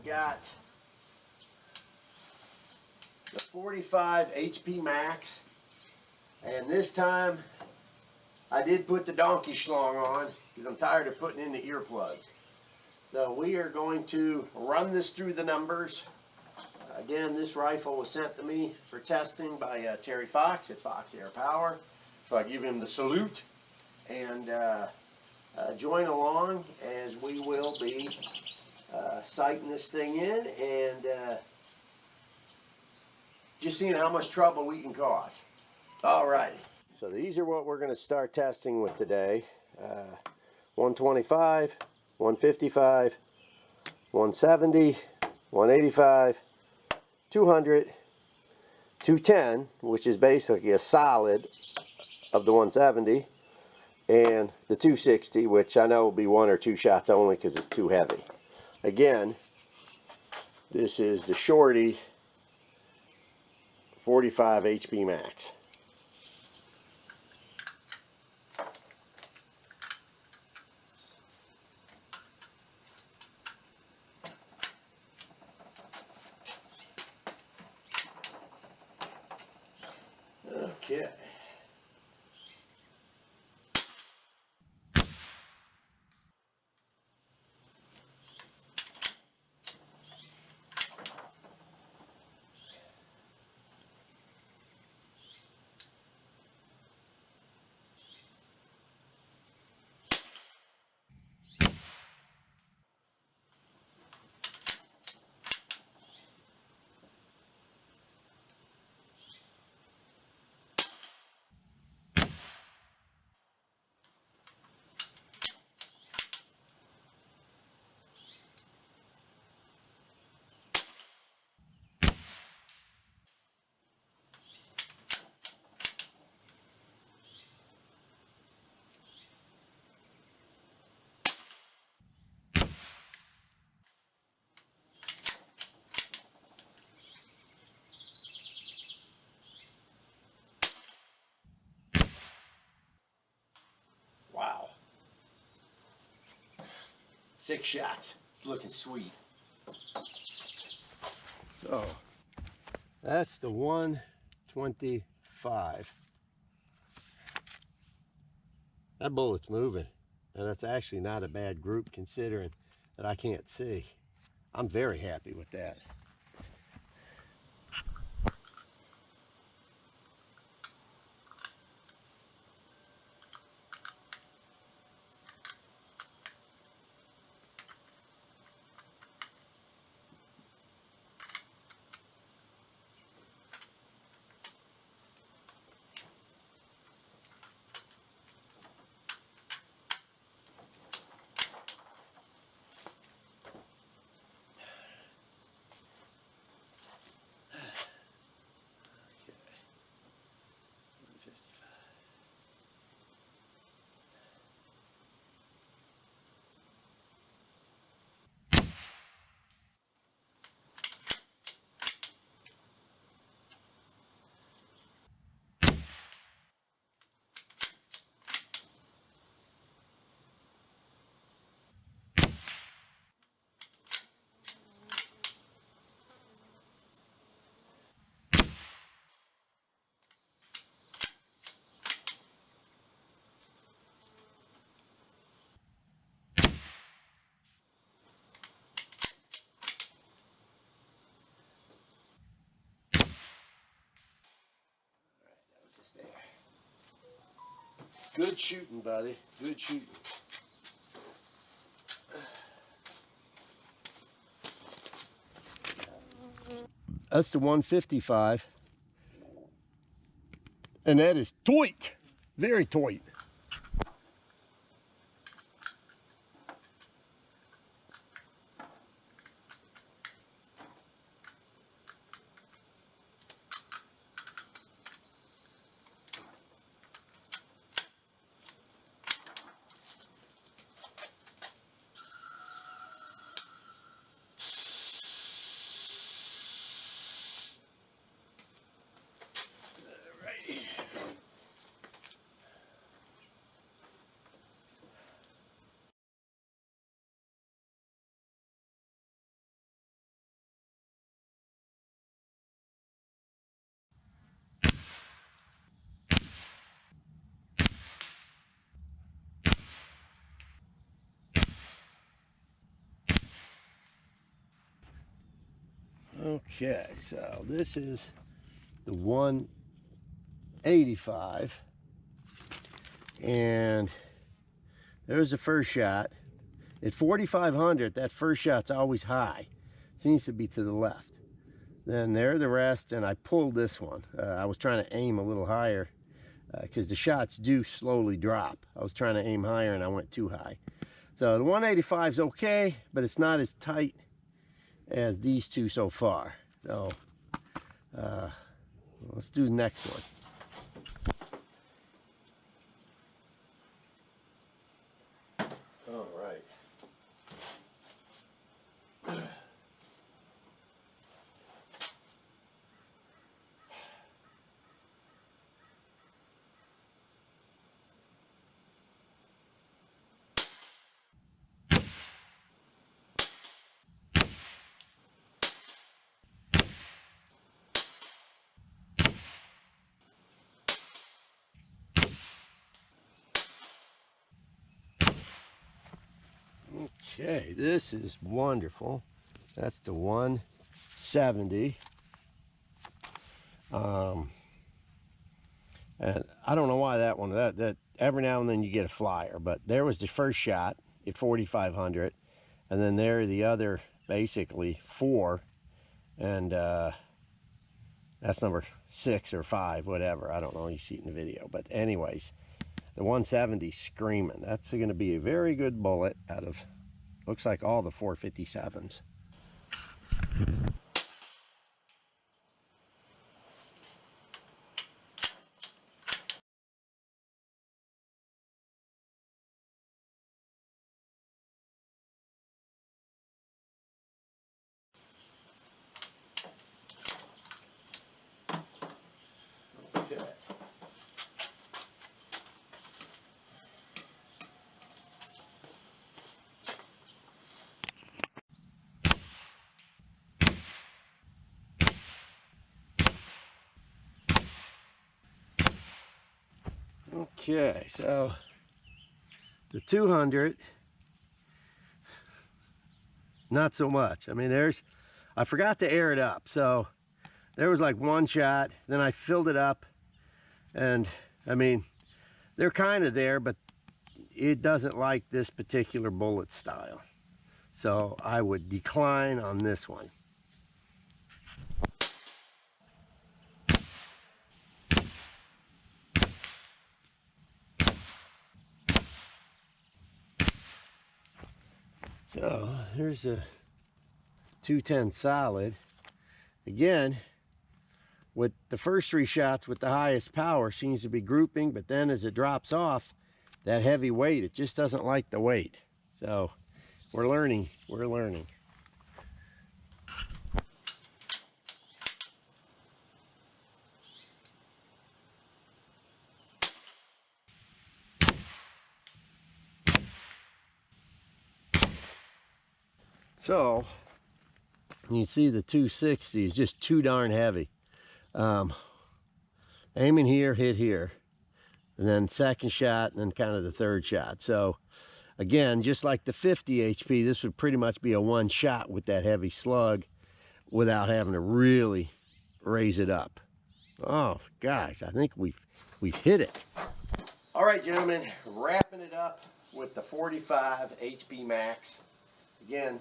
got the 45 HP Max, and this time I did put the donkey schlong on because I'm tired of putting in the earplugs. So we are going to run this through the numbers. Again, this rifle was sent to me for testing by Terry Fox at Fox Air Power. So I give him the salute and join along as we will be sighting this thing in and just seeing how much trouble we can cause. Alrighty, so these are what we're going to start testing with today. 125, 155, 170, 185, 200, 210, which is basically a solid of the 170, and the 260, which I know will be one or two shots only because it's too heavy. Again, this is the Shorty 45 HP Max. Okay. Wow. 6 shots. It's looking sweet. So, that's the 125. That bullet's moving. And that's actually not a bad group considering that I can't see. I'm very happy with that. Good shooting, buddy. Good shooting. That's the 155. And that is tight. Very tight. Okay, so this is the 185, and there's the first shot. At 4,500, that first shot's always high. Seems to be to the left. Then there are the rest, and I pulled this one. I was trying to aim a little higher because the shots do slowly drop. I was trying to aim higher and I went too high. So the 185 is okay, but it's not as tight as these two so far. So let's do the next one. All right. Okay, this is wonderful. That's the 170. And I don't know why that one, that every now and then you get a flyer, but there was the first shot at 4,500, and then there are the other basically 4, and that's number 6 or 5, whatever. I don't know, you see it in the video. But anyways, the 170 screaming. That's going to be a very good bullet out of, looks like all the 457s. Okay, so the 200, not so much. I mean, I forgot to air it up. So there was like one shot, then I filled it up, and I mean, they're kind of there, but it doesn't like this particular bullet style. So I would decline on this one. So here's a 210 solid. Again, with the first 3 shots with the highest power seems to be grouping, but then as it drops off, that heavy weight, it just doesn't like the weight. So we're learning. So you see the 260 is just too darn heavy. Aiming here, hit here, and then second shot, and then kind of the third shot. So again, just like the 50 HP, this would pretty much be a one shot with that heavy slug without having to really raise it up. Oh, guys, I think we've hit it. All right, gentlemen, wrapping it up with the 45 HP Max. Again,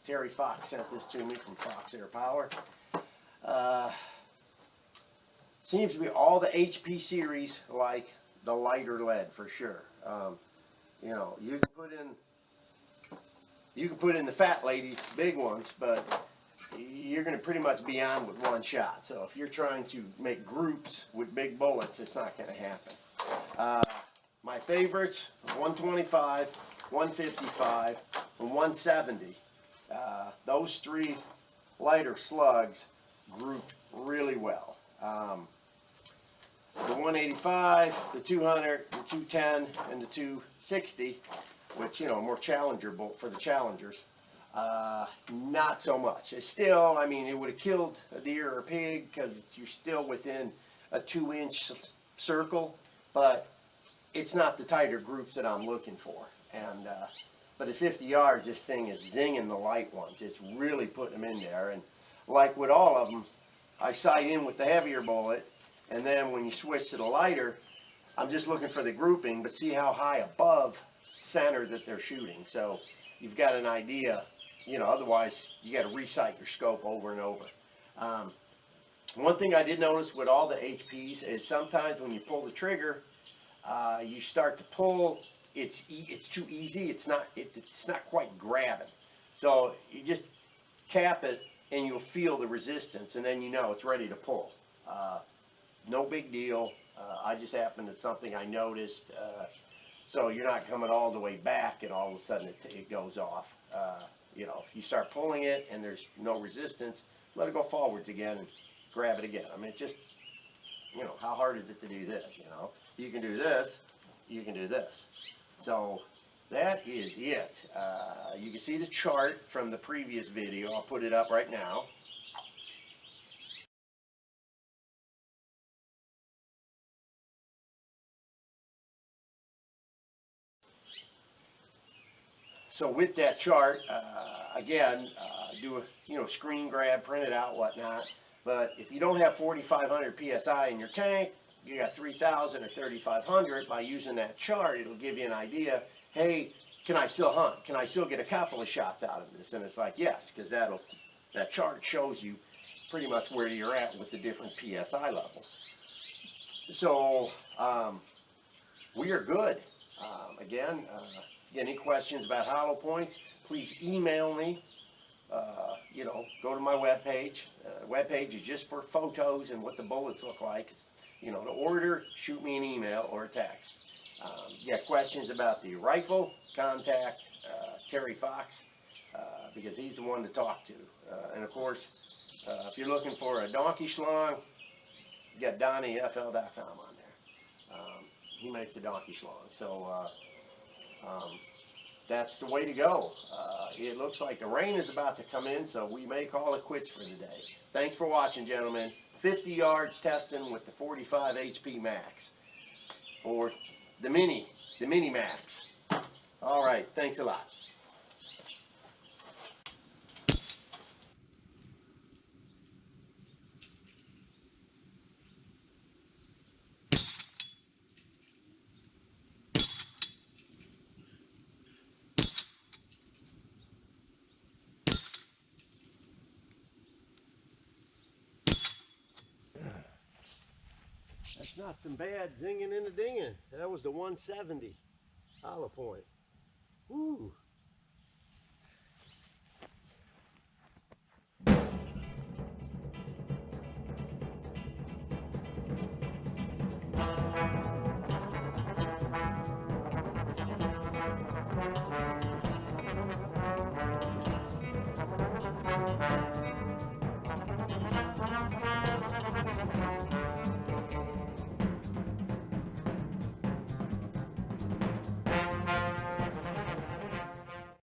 Terry Fox sent this to me from Fox Air Power. Seems to be all the HP series like the lighter lead for sure. You know, you can put in the fat lady big ones, but you're going to pretty much be on with one shot. So if you're trying to make groups with big bullets, it's not going to happen. My favorites: 125, 155, and 170. Those 3 lighter slugs grouped really well. The 185, the 200, the 210, and the 260, which, you know, more challenger bolt for the challengers. Not so much. It's still, I mean, it would have killed a deer or a pig because you're still within a 2-inch circle, but it's not the tighter groups that I'm looking for. And but at 50 yards, this thing is zinging the light ones. It's really putting them in there. And like with all of them, I sight in with the heavier bullet, and then when you switch to the lighter, I'm just looking for the grouping, but see how high above center that they're shooting. So you've got an idea, you know, otherwise you got to resight your scope over and over. One thing I did notice with all the HPs is sometimes when you pull the trigger, you start to pull, it's too easy, it's not quite grabbing. So you just tap it and you'll feel the resistance, and then you know it's ready to pull. No big deal. I just happened to something I noticed. So you're not coming all the way back and all of a sudden it goes off. You know, if you start pulling it and there's no resistance, let it go forwards again and grab it again. I mean, it's just, you know, how hard is it to do this, you know? You can do this, you can do this. So that is it. You can see the chart from the previous video. I'll put it up right now. So with that chart, again, do a screen grab, print it out, whatnot. But if you don't have 4,500 psi in your tank, you got 3,000 or 3,500. By using that chart, it'll give you an idea. Hey, can I still hunt? Can I still get a couple of shots out of this? And it's like yes, because that chart shows you pretty much where you're at with the different psi levels. So we are good. Again. Any questions about hollow points, please email me. Go to my webpage. Webpage is just for photos and what the bullets look like. It's, to order, shoot me an email or a text. You got questions about the rifle, contact Terry Fox, because he's the one to talk to. And of course, if you're looking for a donkey schlong, you got DonnieFL.com on there. He makes a donkey schlong. So that's the way to go. It looks like the rain is about to come in, so we may call it quits for today. Thanks for watching, gentlemen. 50 yards testing with the 45 HP Max, or the Mini Max. All right, thanks a lot. That's not some bad zinging and a dinging. That was the 170 hollow point. Woo.